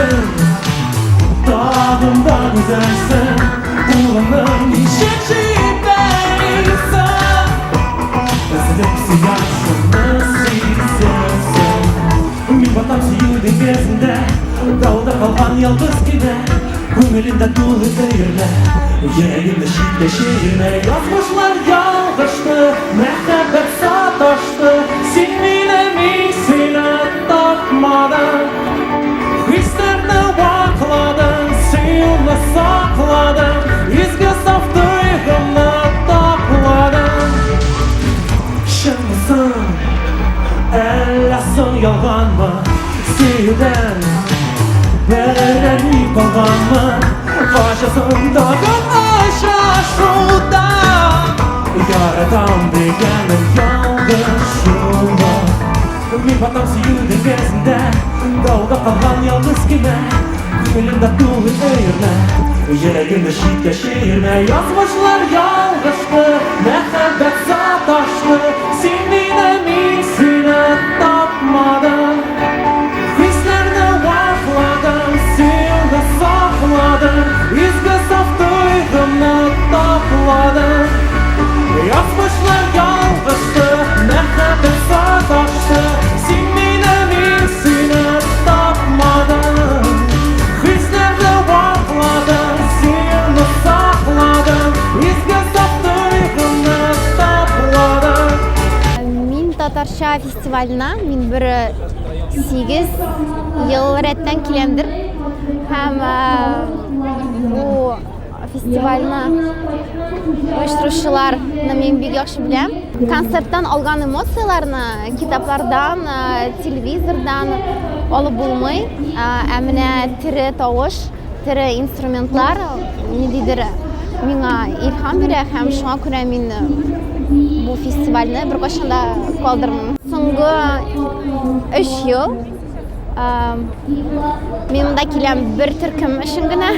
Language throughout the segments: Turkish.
güzelsin, dağımda güzelsin, ulanım işeceğim benimsen. Özledim siyarsını sizlersin, bir batam siyu dengesinde, dağda kalan yalnız gibi, kömülünde dolu değirme, yüreğimde şiddet şiirine. Yazmışlar yalgıştı, mehtebet sataştı, sinmine misine takmadın. Hislerini vakladın, suyunu sakladın, izgi saf duygunu takladın. Şın mısın, ellasın yalan mı, suyudan veren mi kalan mı? Başasın dağın aşaşuda, yaradan degenin yalgışında. Bir batam siyu dengesinde, Gauga kalan yalnız gibi, kömülünde dolu değirme, yüreğimde şiddet şiirine. Yazmışlar yalgıştı, mehtebet sataştı, sinmine misine takmadın. Hislerini vakladın, suyunu sakladın, izgi saf duygunu takladın. Yazmışlar yalgıştı, mehtebet sataştı, sinmine misine takmadın. Hislerini vakladın, suyunu sakladın, izgi saf duygunu takladın. Min Татарча фестивалына мин bir 8 yıl rətten kilemdir. Hem bu festivalına uyuşturuşçularını men bek yaxşı bilem. Konserttan algan emosiyalarını kitaplardan, televizordan alıp bulmay. Әміне tiri тавыш, tiri instrumentlar nididir миңа ilham бирә һәм шуңа күрә мин bu festivalni bir qachonda qoldirmam. So'nggi 3 yil men bunda kelgan bir turkum ishingina,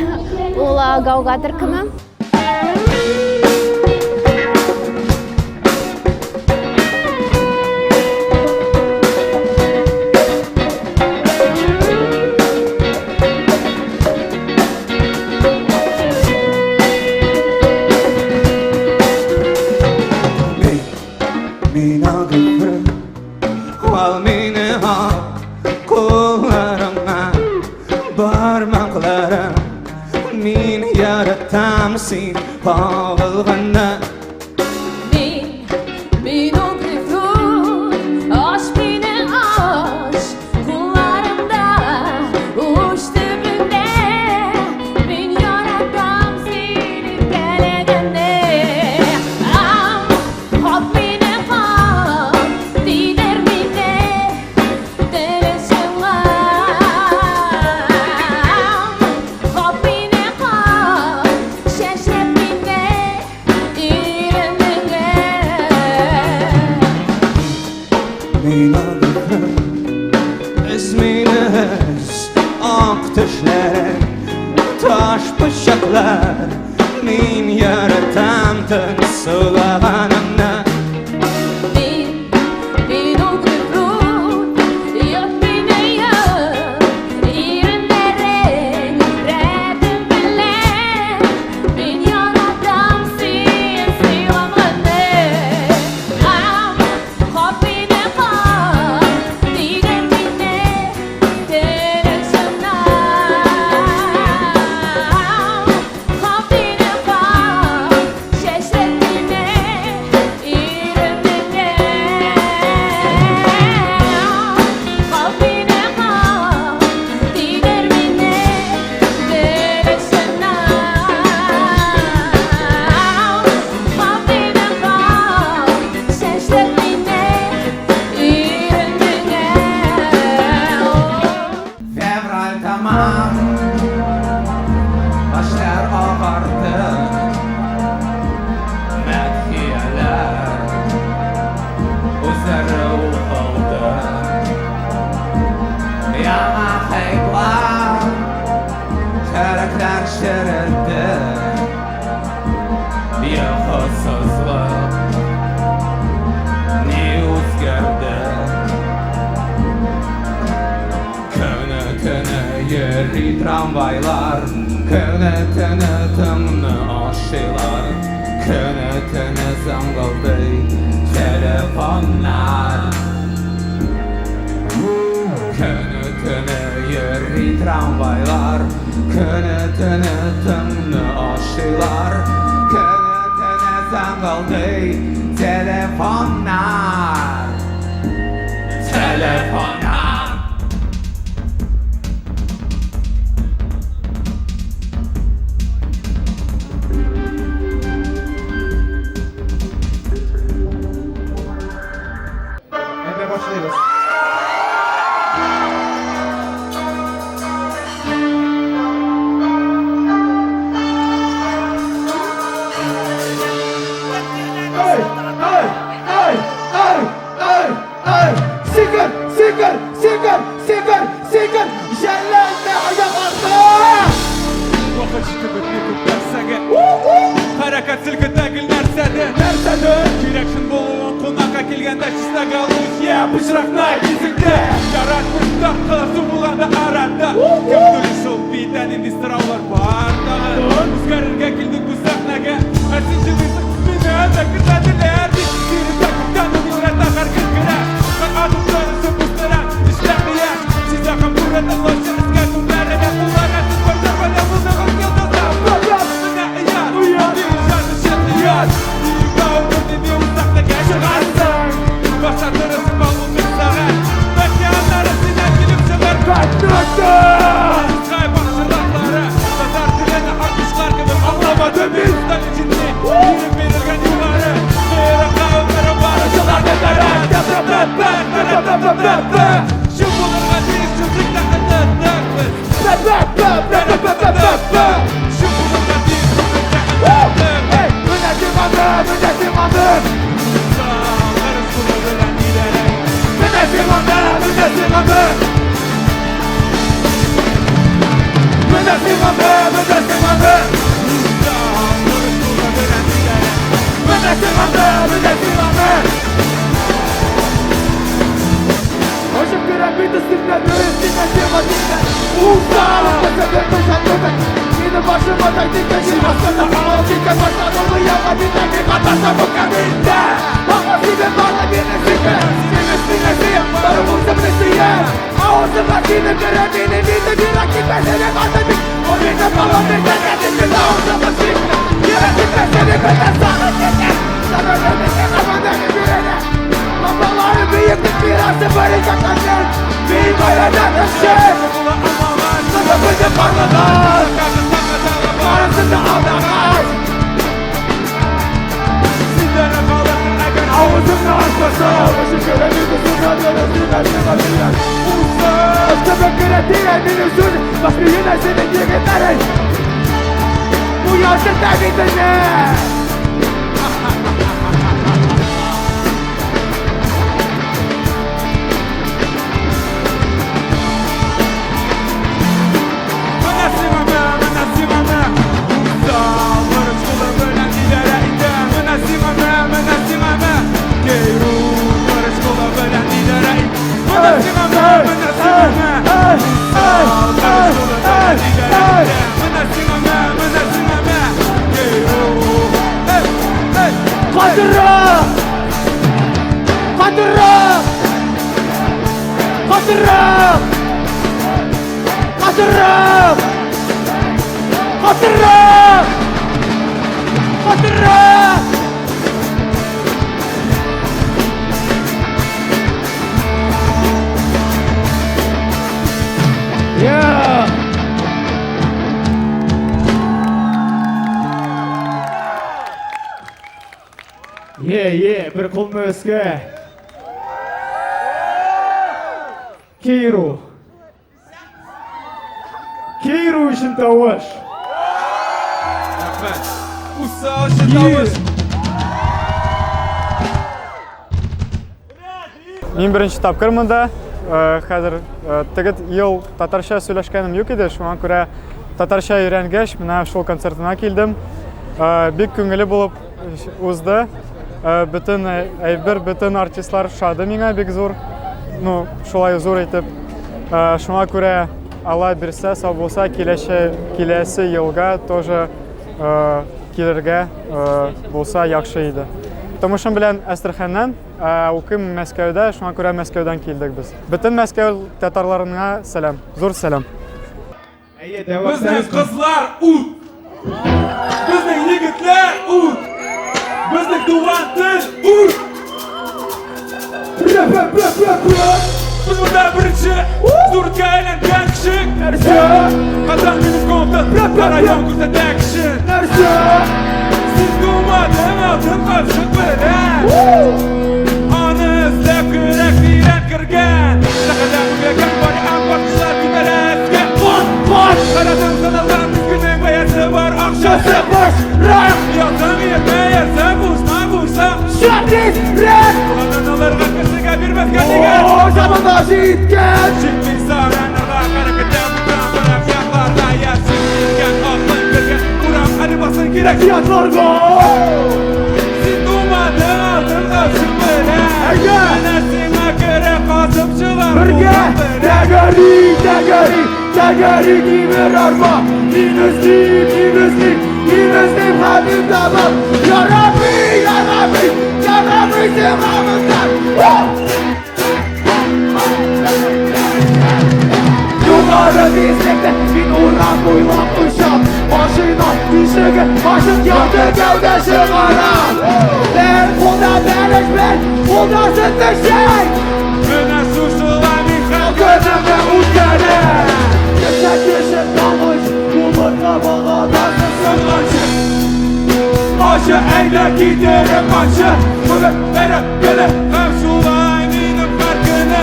u Gauga turkumi. Sen bağılğanda Min o gülür aş beni aş kullarımda uç dibinde min yaratam seni gelegende hop beni hop dider mine dereşem hop beni hop şeşep mine Күні тыңны ашылар, күні заңғылды telefonlar. Күні yürri tramvaylar, күні tыңны ашылar, күні zаңғылdı telefonlar. Telefonlar. Başlayırız. Sikir, jellenme ayaklarda. Vakit çıkıp bir dersege Harakat silkidagi narsada Keraksin bo'lib qo'noqqa kelganda chisda qalus ya bujraqnay izingda Yaratmışda qilasi bo'ladi arada Kimdir shul bidan endi stravlar bor O'zgarirga keldik bu sahnaga Arsinchi meni zakirladilar Siri takibdan umrata har kirkira Qan'atim so'risi bustira ishlaqiya Sizda ham burada loşinizga kunlarida qullarga sizlarga bana bunda qilganda Усал, yine başıma taktikten şirasında Ağzıken baştan oldu yamadiden bir katarsa bu kabinde Ağzıken bana birine sikir Sinir siyem, barımızın nesiyem Ağzıma seni görevini bildi bir rakip seni katıdık O birde kalan bir kendisi bir ağzıma sikir Yönetimde seni kadar sana çeker Sana ödedi kafandaki birine Kafaları büyüklük mirası barışak taşır Bir bayrağı taşır Sana bütün parmalar Arasında aldağız Sizlere kalırsın eğer ağzımda açmasa Başı görevini sunadığını sinirler Usal Özkebe krediye benim sözüm Baş bir yine senin yigitlerin Bu yaşın tekidini bir қолны өске Кейру үшін тауыш Усал үшін тауыш Мен бірінші тапқырмында қазір тігіт ел татарша сөйләшкенім yok еді шуңа күрә татарша үйренгеш мына шул концертына келдім бик күңелі болып узды Bütün әйбер, bütün артистлар шады миңа бик зур. Ну, шулай зур итеп. Шуңа күрә Алла бирсә, сау булса, киләсе елга тоже килергә булса яхшы иде. Томышым белән Әстерханнан, укыйм Мәскәүдә, шуңа күрә Мәскәүдән килдек без. Бөтен Мәскәү татарларына сәлам. Зур сәлам. Безнең кызлар ут! Безнең егетләр ут! Безнең туган тел ут! Biz burada birinci Zurtka eğlenden kişi Kazan benim komutan Para yağmurda tek kişi Siz durmadın altın karşılık veren Anızda kürek diren kırgen Sakadan mügekken bari anbatçılar kimeresken Karadan sanaldan düzgünün bayası var Akşası boş rak Yaltan yetmeyerse buzma buzsa Şadis rak Ananalarga kısıga bir mezgedigen Zamanda şiitken Şiitlik saranalar Hareketen bukan bırak yanlarda yersin Bilgen aklın kırgen Kuram hadi basın kirek tiyatlarga Siz durmadın altın karşılık veren Anasına göre kasıpçılar Birge Tegeri kimin arma Dinizlim halim tamam Ya Rabbi sevamından Yukarı dizlikte bin uğrak uylap uşam Başına düşüge başın yandı gövdesi kara Ben kulda ben kulda sütlü şey Güne suçlular bir gözümde utkene Geçen kalmış Kumurta bana nasılsın kaçı Aşı eyle giderim kaçı Bugün beri gele Komşular eminim farkını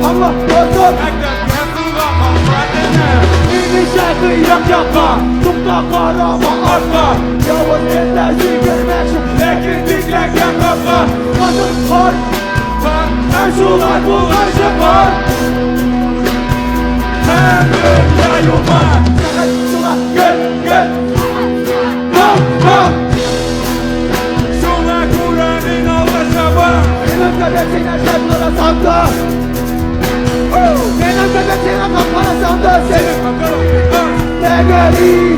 Allah dostum Ekler kendine mahvetini İni şarkı yaka Tukta karama arka Yavuz ellezi görmeksin Lekin diklerken kafa Nasıl kar Komşular bu aşı kar Yayılma Gel Şuna Kur'an'ın Allah'a Benim kadesine şartlara sanda Benim kadesine kapara sanda Senin bakalım Tegeri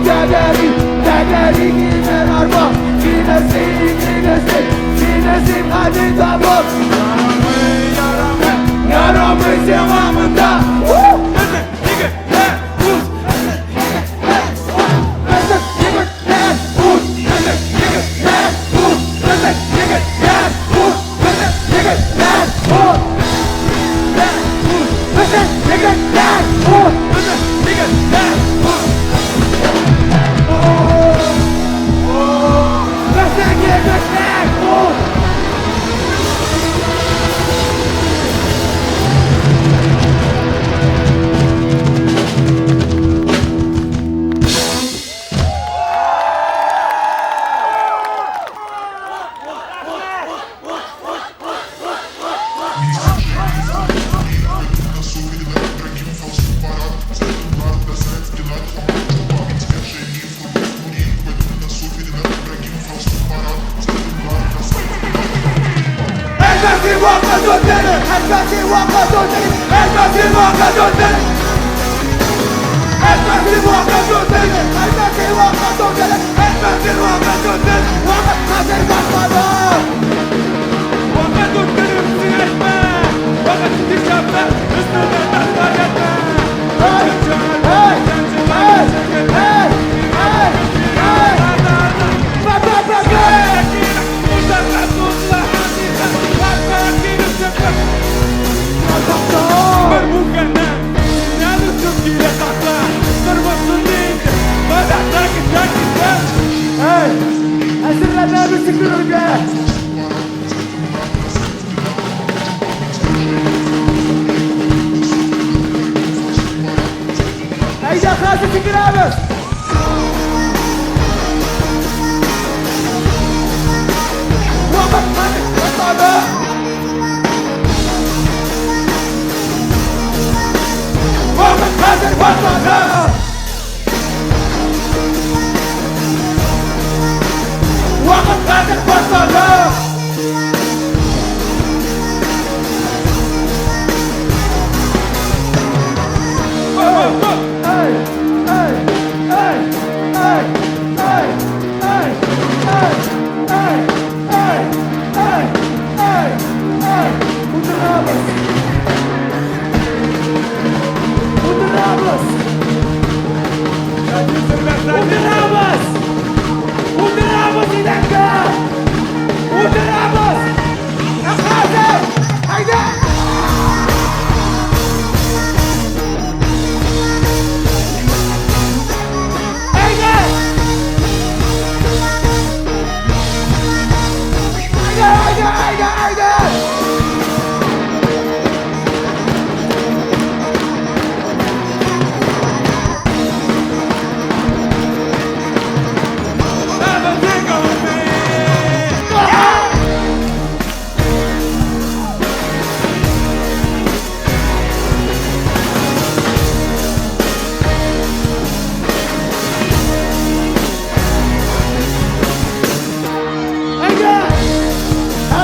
gimer arba Ginesin hadi tabak Yaramı sevamında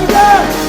Татарская